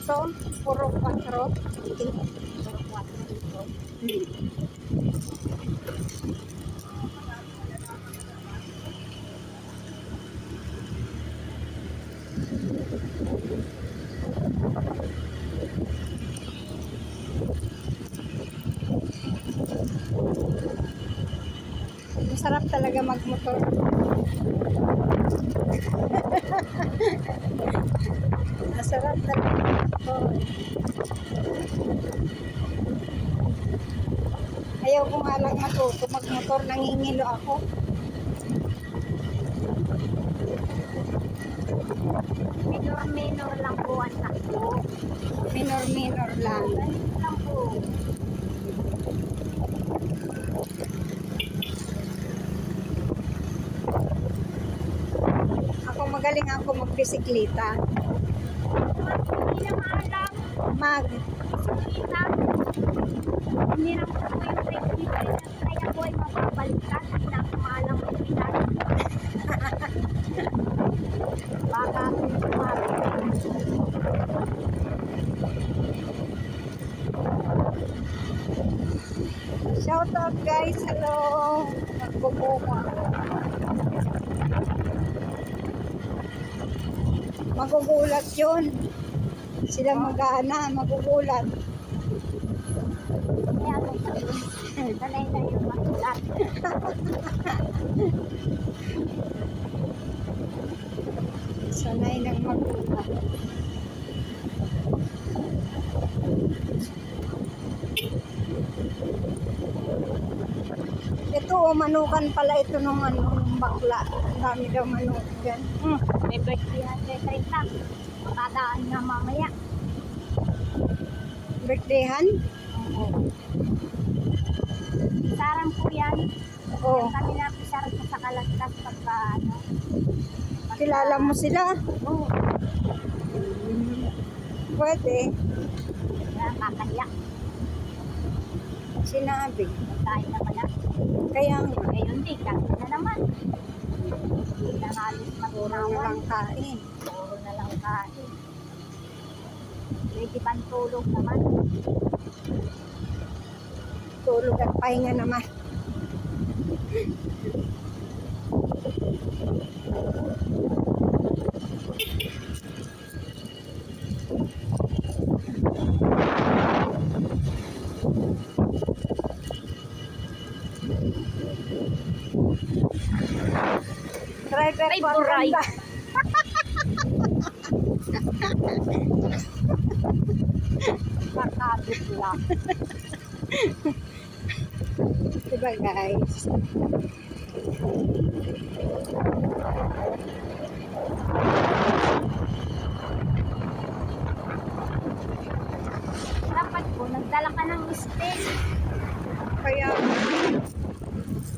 ito? Puro 4? Puro 4 dito. Masarap talaga magmotor. Masarap talaga magmotor. Ayaw ko nga lang matuto magmotor, nangingilo ako. Minor lang po ang takbo. Minor lang. Ganito lang po. Ako magaling ako magbisikleta. Hindi na maalam. Mag Hindi na po yung technique. Kaya po ay mapapalitan. Hindi na po maalam ang pinan. Baka shout out guys, hello. Magbubuko ako. Magugulat yun. Sila mag-aana, magugulat. kaya ano pa yun. Sanay na yung matulat. Sanay nang magugulat. Ito, manukan pala ito nung bakla. Ang dami daw manok dyan. May birthday na sa na. Matadaan nga mamaya. Birthdayhan? Sarang po yan. Oo. Kami napisarap sa kalastas pagka ano. Kilala mo sila? Oo. Pwede. Nakakaya. Sinabi. Magkain naman na. Kaya nga, Ngayon di, kasi na naman. Hindi na halos puro na matunawan. lang kain. Puro na lang kain. Pwede pang tulog naman. Tulog at pahinga naman. Driver Ay, ko ang buray. ganda. Makabit lang. Diba guys? Dapat po, nagdala ka ng steak. Kaya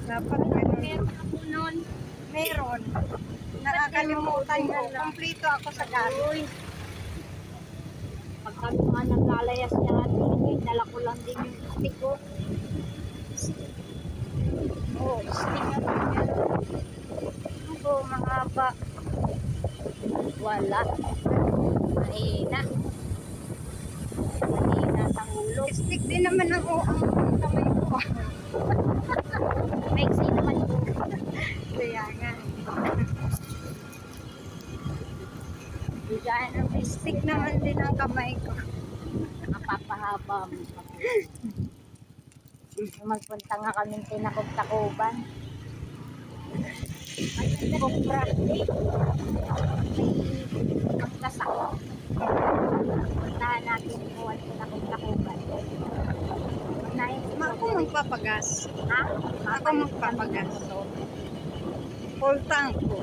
dapat ganun. Meron ka po nun. Meron. Nakakalimutan ko. Kompleto ako sa gano'n. Pag kami mga naglalayas niya natin, dala ko lang din yung stick ko. Oo. Stick na lang. Ano po, mahaba. Wala. Mahina. Mahina sa ulo. Stick din naman ako ang kamay ko. Maiksi naman po. Kaya nga. Bigyan ng Stick naman din ang kamay ko. napapahaba mo. Magpunta nga kami tinakog-takuban. Magpunta magkasako. Puntahan natin kung ano tinakog-takuban. Ako magpapagas. Ha? Ako magpapagas. Full tank ko.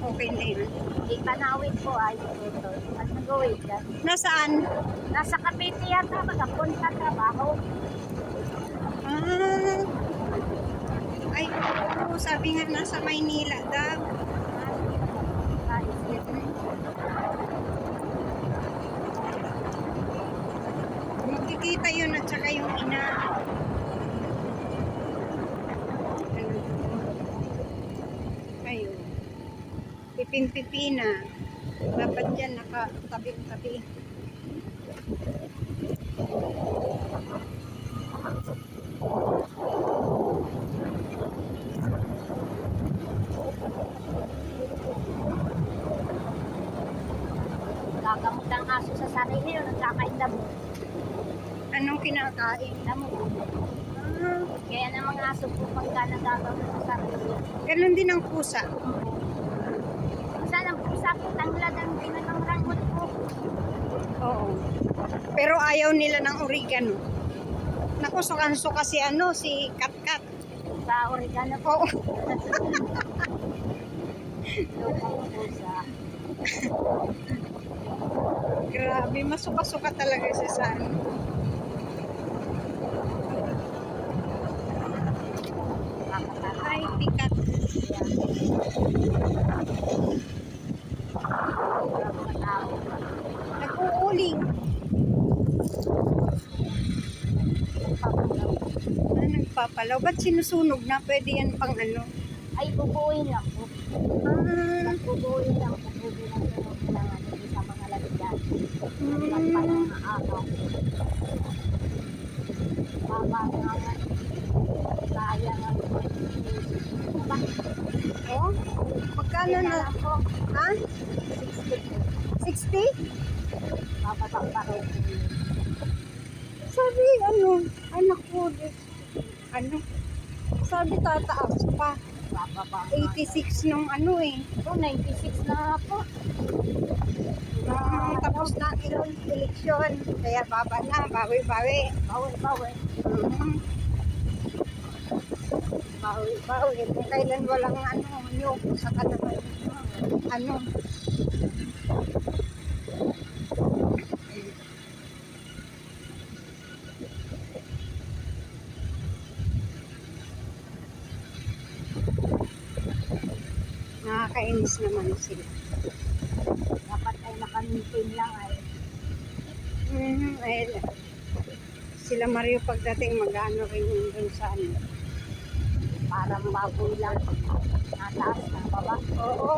Okay na yun. Hindi ka nawit po ay ito. Ano gawin dyan? Nasaan? Nasa Cavite yata magpunta trabaho. Ah. Ay, oo. Sabi nga nasa Maynila daw. Magkikita yun at saka yung ina. Ayun. Pipin-pipina. Dapat yan nakatabi-tabi. kinakain. Damo. Ah, Kaya ng mga aso po pagka nagagawin sa sarili. ganun din ang pusa. Sana po sa tanglad ang pinagangrangot po. Oo. Pero ayaw nila ng oregano. Naku, sukan-suka si si Katkat. Sa oregano po. Oo. Lupang po sa Grabe, masuka-suka talaga siya sa kakataka. Ay, tikat. Nag-uuling. Nagpapalaw. Ba't sinusunog na? Pwede yan pang Ay, bubuin lang po. Ah, Bubuin lang po. Bubuin lang po ng sa mga lalagyan. At pa ng araw. Baba nga nga. Kaya nga. oh. Magkano na? lang po. Ha? 60 po. 60? Papatak pa rin. Sabi, anak ko, sabi tataas pa. Bababa. 86 nung Po, 96 na po. tapos na ang eleksyon. Kaya baba na, bawi-bawi. Bawal. Mhm. Bawi-bawi. Kung kailan walang nyug, saka naman ano. Nakakainis naman sila. Dapat ay nakamintin lang ay. Ay, sila Mario pagdating mag-ano rin yun dun sa Parang baboy lang. Nataas na baba. Oo.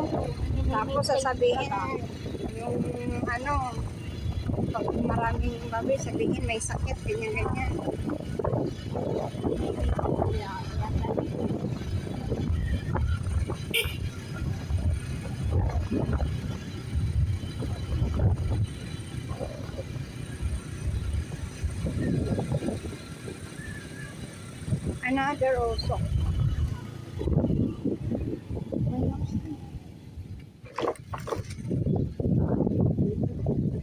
Tapos sasabihin yung pag maraming babi, sabihin may sakit, ganyan-ganyan. Another also.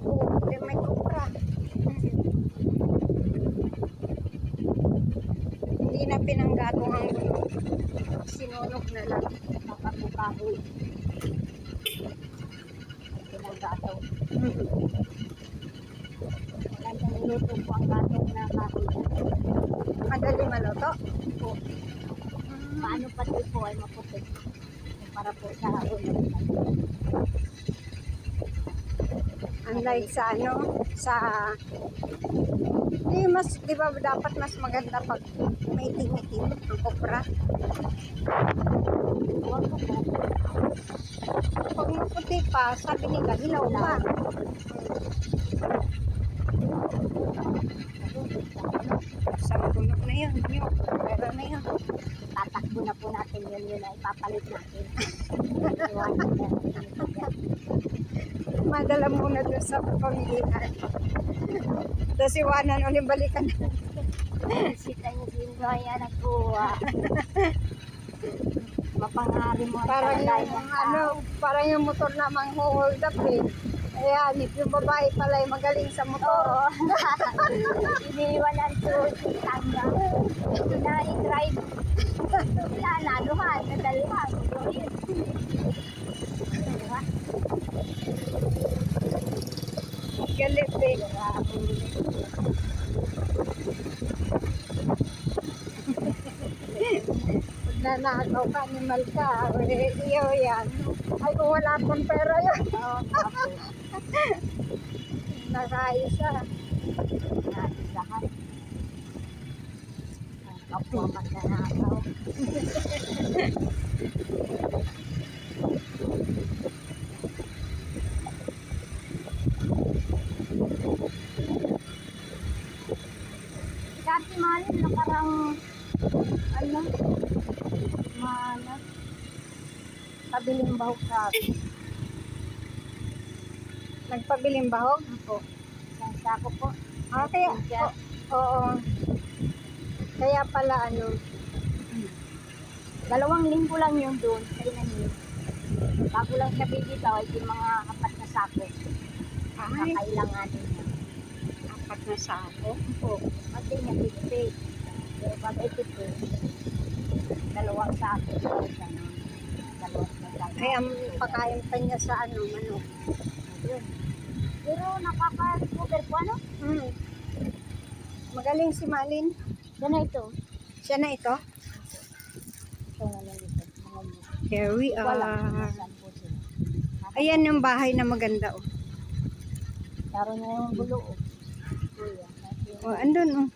Oh, may kupra. Hindi na pinanggatong ang sinunog na lang. Nakaputahoy. Pinagato. Magandang luto po ang gatong na kahoy. Madali maluto. Po. Paano pati po ay maputi. Para po sa ulo. Unlike sa di ba dapat mas maganda pag may itim-itim ang kopra. Pag maputi pa, sabi nila, hilaw pa. Sa puno na yun, yung pera na yun. Tatakbo na po natin yun ay papalit natin. Iwanan natin. Madala muna doon sa pamilihan. Tapos iwanan ulit balikan. Sita niyo din ko ay nagkuha. Mapangari mo ang Parang talagay yung ng tao. parang yung motor na mang-hold up eh. Ayan, if yung babae pala ay magaling sa motor. Oo. Iniiwanan to si Tanga. Na-drive. Wala na, luhan. Nadalihan. Diba? Galit eh. Pag nanakaw ka, animal ka, iyo yan. Ay, kung wala pang pera yun. Oo, tapos. Nakaisa. Naisahan. Ang kapwa magnanakaw. Dati malin na parang malas. Pabiling bahog sa akin. Nagpabiling bahog? Po. Isang sako po. Ah, kaya, Oo. Kaya pala ano, 2 linggo lang yun doon sa inanim. Bago lang siya bibitaw, ay yung mga 4 na sako. ay, Kakailanganin niya. 4 na sako. Oo. Kasi niya tipid. Pero pag itipid, 2 sako. Siya na. 2 na sako. Ay, ang pakain pa niya sa ano, manok. Yun. Pero nakaka-recover po ano? Hmm. Magaling si Malin. Yan na ito. Siya na ito. Ito na lang ito. Mga yun. Here we Wala. are. Nasaan po sila. Ayan yung bahay na maganda, oh. Taro na yung bulo. Oh. Kuya. Oh, andun, oh.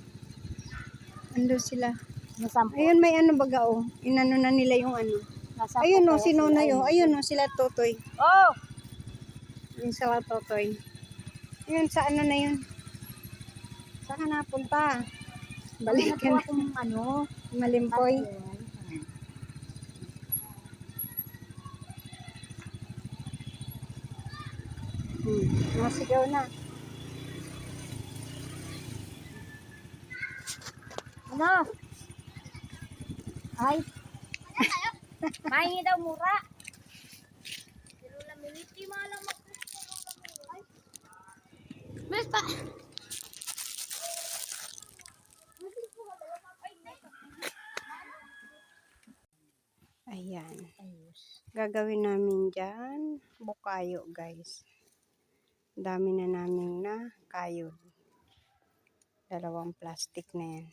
Andun sila. Nasaan po? Ayun, may ano baga, oh. Inano na nila yung ano. Nasaan Ayun, po oh, kaya si Nonoy, sila? oh. Ayun, oh, sila Totoy. Oh! Yung sila Totoy. Ayun, sa ano na yun? Saan ka napunta? Balikan. Balikan. Akong ano. Malimpoy. Masigaw na. Ano? Ay. Mahingi daw mura. Pero lamiliti malang mag-ay. Mas pa. Ayan. Gagawin namin dyan. Bukayo, guys. Dami na namin na kayod. 2 plastic na yan.